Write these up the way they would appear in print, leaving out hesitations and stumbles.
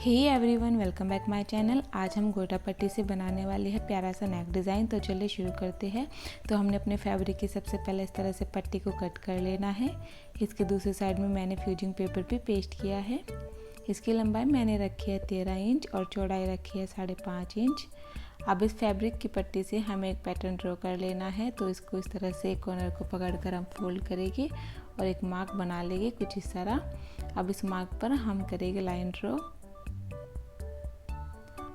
Hey everyone, welcome back my channel. आज हम गोटा पट्टी से बनाने वाले हैं प्यारा सा नेक डिज़ाइन। तो चलिए शुरू करते हैं। तो हमने अपने फैब्रिक की सबसे पहले इस तरह से पट्टी को कट कर लेना है। इसके दूसरी साइड में मैंने फ्यूजिंग पेपर पे पेस्ट किया है। इसकी लंबाई मैंने रखी है 13 इंच और चौड़ाई रखी है 5.5 इंच। अब इस फैब्रिक की पट्टी से हमें एक पैटर्न ड्रॉ कर लेना है। तो इसको इस तरह से एक कॉर्नर को पकड़कर हम फोल्ड करेंगे और एक मार्क बना लेंगे कुछ इस तरह। अब इस मार्क पर हम करेंगे लाइन ड्रॉ।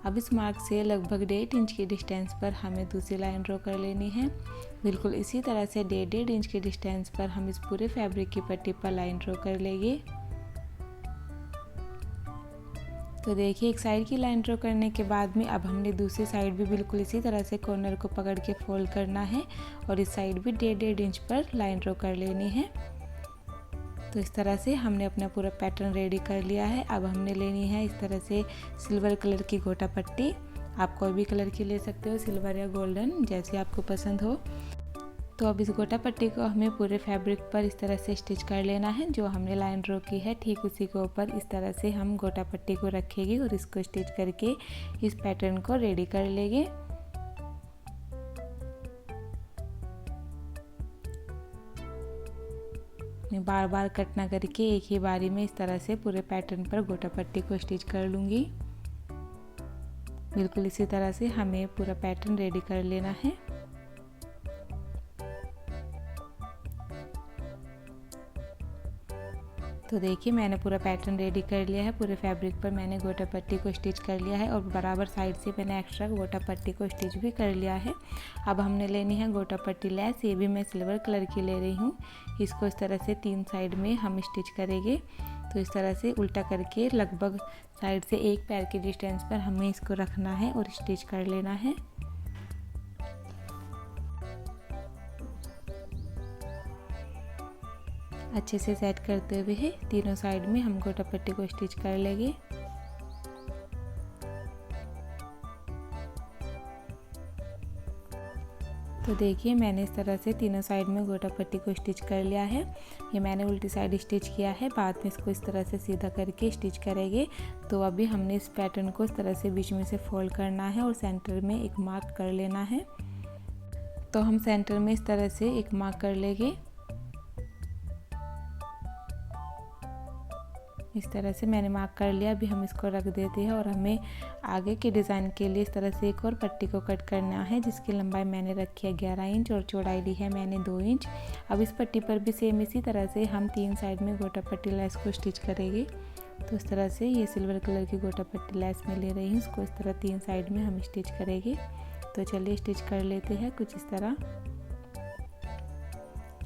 अब इस मार्क से लगभग 1.5 इंच की डिस्टेंस पर हमें दूसरी लाइन ड्रॉ कर लेनी है। बिल्कुल इसी तरह से 1.5 इंच की डिस्टेंस पर हम इस पूरे फैब्रिक की पट्टी पर लाइन ड्रॉ कर लेंगे। तो देखिए, एक साइड की लाइन ड्रॉ करने के बाद में अब हमने दूसरी साइड भी बिल्कुल इसी तरह से कॉर्नर को पकड़ के फोल्ड करना है और इस साइड भी 1.5 इंच पर लाइन ड्रॉ कर लेनी है। तो इस तरह से हमने अपना पूरा पैटर्न रेडी कर लिया है। अब हमने लेनी है इस तरह से सिल्वर कलर की गोटा पट्टी। आप कोई भी कलर की ले सकते हो, सिल्वर या गोल्डन, जैसे आपको पसंद हो। तो अब इस गोटा पट्टी को हमें पूरे फैब्रिक पर इस तरह से स्टिच कर लेना है। जो हमने लाइन ड्रॉ की है ठीक उसी के ऊपर इस तरह से हम गोटा पट्टी को रखेंगे और इसको स्टिच करके इस पैटर्न को रेडी कर लेंगे। बार बार कट ना करके एक ही बारी में इस तरह से पूरे पैटर्न पर गोटा पट्टी को स्टिच कर लूँगी। बिल्कुल इसी तरह से हमें पूरा पैटर्न रेडी कर लेना है। तो देखिए, मैंने पूरा पैटर्न रेडी कर लिया है। पूरे फैब्रिक पर मैंने गोटा पट्टी को स्टिच कर लिया है और बराबर साइड से मैंने एक्स्ट्रा गोटा पट्टी को स्टिच भी कर लिया है। अब हमने लेनी है गोटा पट्टी लैस। ये भी मैं सिल्वर कलर की ले रही हूँ। इसको इस तरह से 3 साइड में हम स्टिच करेंगे। तो इस तरह से उल्टा करके लगभग साइड से 1 पैर के डिस्टेंस पर हमें इसको रखना है और स्टिच कर लेना है। अच्छे से सेट करते हुए तीनों साइड में हम गोटा पट्टी को स्टिच कर लेंगे। तो देखिए, मैंने इस तरह से तीनों साइड में गोटा पट्टी को स्टिच कर लिया है। ये मैंने उल्टी साइड स्टिच किया है, बाद में इसको इस तरह से सीधा करके स्टिच करेंगे। तो अभी हमने इस पैटर्न को इस तरह से बीच में से फोल्ड करना है और सेंटर में एक मार्क कर लेना है। तो हम सेंटर में इस तरह से एक मार्क कर लेंगे। इस तरह से मैंने मार्क कर लिया। अभी हम इसको रख देते हैं और हमें आगे के डिज़ाइन के लिए इस तरह से एक और पट्टी को कट करना है, जिसकी लंबाई मैंने रखी है 11 इंच और चौड़ाई ली है मैंने 2 इंच। अब इस पट्टी पर भी सेम इसी तरह से हम 3 साइड में गोटा पट्टी लैस को स्टिच करेंगे। तो इस तरह से ये सिल्वर कलर की गोटा पट्टी लैस में ले रही हूँ। इसको इस तरह 3 साइड में हम स्टिच करेंगे। तो चलिए स्टिच कर लेते हैं कुछ इस तरह।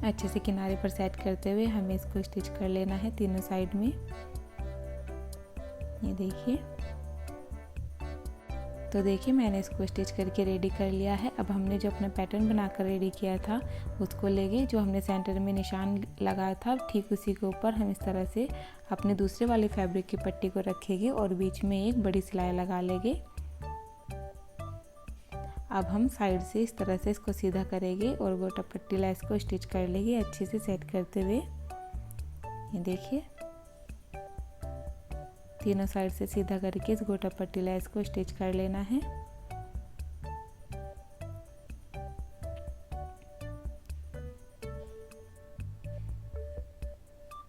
अच्छे से किनारे पर सेट करते हुए हमें इसको स्टिच कर लेना है तीनों साइड में। ये देखिए, तो देखिए मैंने इसको स्टिच करके रेडी कर लिया है। अब हमने जो अपना पैटर्न बनाकर रेडी किया था उसको लेंगे। जो हमने सेंटर में निशान लगाया था ठीक उसी के ऊपर हम इस तरह से अपने दूसरे वाले फैब्रिक की पट्टी को रखेंगे और बीच में एक बड़ी सिलाई लगा लेंगे। अब हम साइड से इस तरह से इसको सीधा करेंगे और गोटा पट्टी लैस को स्टिच कर लेंगे अच्छे से सेट करते हुए। ये देखिए, तीनों साइड से सीधा करके इस गोटा पट्टी लैस को स्टिच कर लेना है।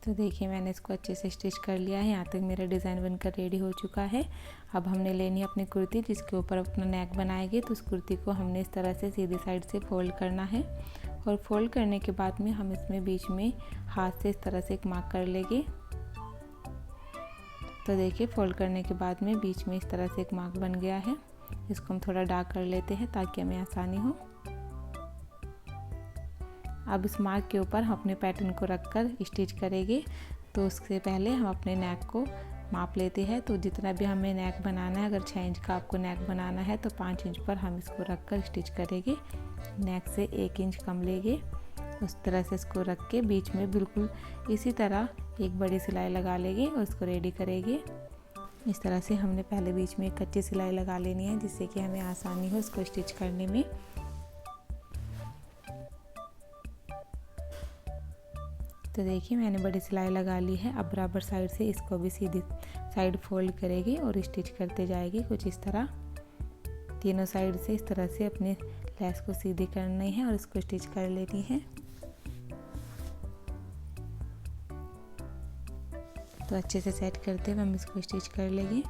तो देखिए, मैंने इसको अच्छे से स्टिच कर लिया है। यहाँ तक मेरा डिज़ाइन बनकर रेडी हो चुका है। अब हमने लेनी है अपनी कुर्ती, जिसके ऊपर अपना नेक बनाएंगे। तो उस कुर्ती को हमने इस तरह से सीधी साइड से फोल्ड करना है और फोल्ड करने के बाद में हम इसमें बीच में हाथ से इस तरह से एक मार्क कर लेंगे। तो देखिए, फोल्ड करने के बाद में बीच में इस तरह से एक मार्क बन गया है। इसको हम थोड़ा डार्क कर लेते हैं ताकि हमें आसानी हो। अब इस मार्क के ऊपर हम अपने पैटर्न को रखकर स्टिच करेंगे। तो उससे पहले हम अपने नेक को माप लेते हैं। तो जितना भी हमें नेक बनाना है, अगर 6 इंच का आपको नेक बनाना है तो 5 इंच पर हम इसको रखकर स्टिच करेंगे। नेक से 1 इंच कम लेंगे। उस तरह से इसको रख के बीच में बिल्कुल इसी तरह एक बड़ी सिलाई लगा लेंगे और इसको रेडी करेंगे। इस तरह से हमने पहले बीच में एक कच्ची सिलाई लगा लेनी है, जिससे कि हमें आसानी हो इसको स्टिच करने में। तो देखिए, मैंने बड़ी सिलाई लगा ली है। अब बराबर साइड से इसको भी सीधी साइड फोल्ड करेगी और स्टिच करते जाएगी कुछ इस तरह। तीनों साइड से इस तरह से अपने लेस को सीधी करनी है और इसको स्टिच कर लेनी है। तो अच्छे से सेट करते हुए हम इसको स्टिच कर लेंगे।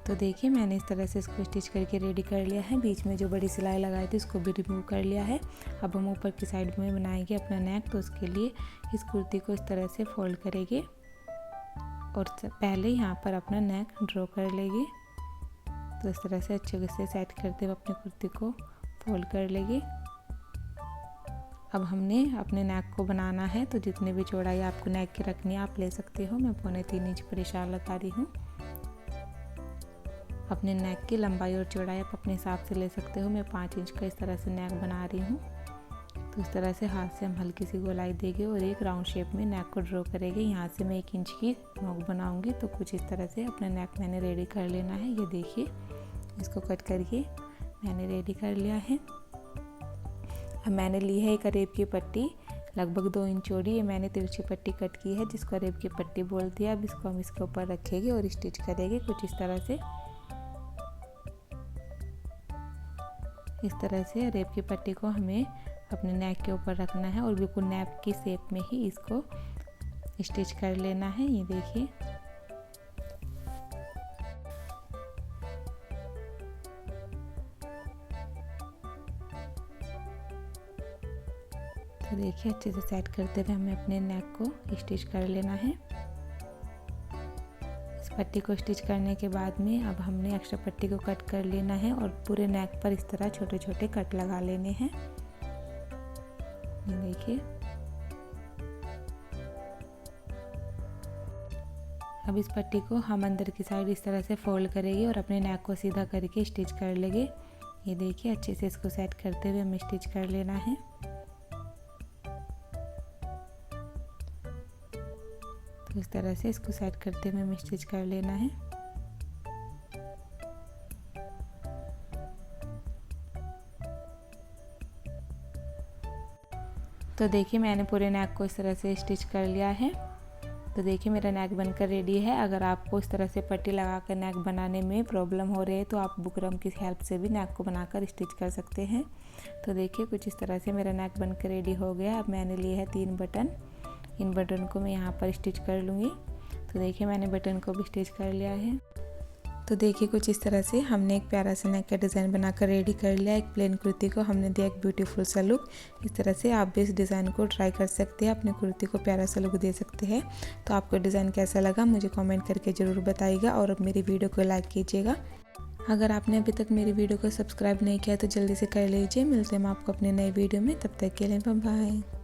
तो देखिए मैंने इस तरह से इसको स्टिच करके रेडी कर लिया है। बीच में जो बड़ी सिलाई लगाई थी उसको भी रिमूव कर लिया है। अब हम ऊपर की साइड में बनाएंगे अपना नेक। तो उसके लिए इस कुर्ती को इस तरह से फोल्ड करेंगे और पहले यहाँ पर अपना नेक ड्रॉ कर लेंगे। तो इस तरह से अच्छे से सेट करते हुए अपनी कुर्ती को फोल्ड कर लेंगे। अब हमने अपने नेक को बनाना है, तो जितने भी चौड़ाई आपको नेक की रखनी है आप ले सकते हो। मैं 3.25 इंच पर निशान लगा रही हूँ। अपने नेक की लंबाई और चौड़ाई आप अपने हिसाब से ले सकते हो। मैं 5 इंच का इस तरह से नेक बना रही हूँ। तो इस तरह से हाथ से हम हल्की सी गोलाई देंगे और एक राउंड शेप में नेक को ड्रॉ करेंगे। यहाँ से मैं 1 इंच की नोक बनाऊंगी। तो कुछ इस तरह से अपना नेक मैंने रेडी कर लेना है। ये देखिए इसको कट करके मैंने रेडी कर लिया है। अब मैंने ली है एक अरेब की पट्टी लगभग 2 इंच चौड़ी। ये मैंने तिरछी पट्टी कट की है जिसको अरेब की पट्टी बोलती है। अब इसको हम इसके ऊपर रखेंगे और स्टिच करेंगे कुछ इस तरह से। इस तरह से अरेब की पट्टी को हमें अपने नेक के ऊपर रखना है और बिल्कुल नेक की शेप में ही इसको स्टिच कर लेना है। ये देखिए तो देखिए अच्छे से सेट करते हुए हमें अपने नेक को स्टिच कर लेना है। इस पट्टी को स्टिच करने के बाद में अब हमने एक्स्ट्रा पट्टी को कट कर लेना है और पूरे नेक पर इस तरह छोटे छोटे कट लगा लेने हैं। ये देखिए अब इस पट्टी को हम अंदर की साइड इस तरह से फोल्ड करेंगे और अपने नेक को सीधा करके स्टिच कर लेंगे। ये देखिए अच्छे से इसको सेट करते हुए हमें स्टिच कर लेना है। तो इस तरह से इसको सेट करते हुए हमें स्टिच कर लेना है। तो देखिए मैंने पूरे नेक को इस तरह से स्टिच कर लिया है। तो देखिए मेरा नेक बनकर रेडी है। अगर आपको इस तरह से पट्टी लगाकर नेक बनाने में प्रॉब्लम हो रही है तो आप बुकरम की हेल्प से भी नेक को बनाकर स्टिच कर सकते हैं। तो देखिए कुछ इस तरह से मेरा नेक बनकर रेडी हो गया। अब मैंने लिए है 3 बटन। इन बटन को मैं यहाँ पर स्टिच कर लूँगी। तो देखिए मैंने बटन को भी स्टिच कर लिया है। तो देखिए कुछ इस तरह से हमने एक प्यारा सा नेक का डिज़ाइन बनाकर रेडी कर लिया। एक प्लेन कुर्ती को हमने दिया एक ब्यूटीफुल सा लुक। इस तरह से आप भी इस डिज़ाइन को ट्राई कर सकते हैं, अपनी कुर्ती को प्यारा सा लुक दे सकते हैं। तो आपको डिज़ाइन कैसा लगा मुझे कमेंट करके ज़रूर बताइएगा और अब मेरी वीडियो को लाइक कीजिएगा। अगर आपने अभी तक मेरी वीडियो को सब्सक्राइब नहीं किया तो जल्दी से कर लीजिए। मिलते हैं हम आपको अपने नए वीडियो में, तब तक के लिए बाय बाय।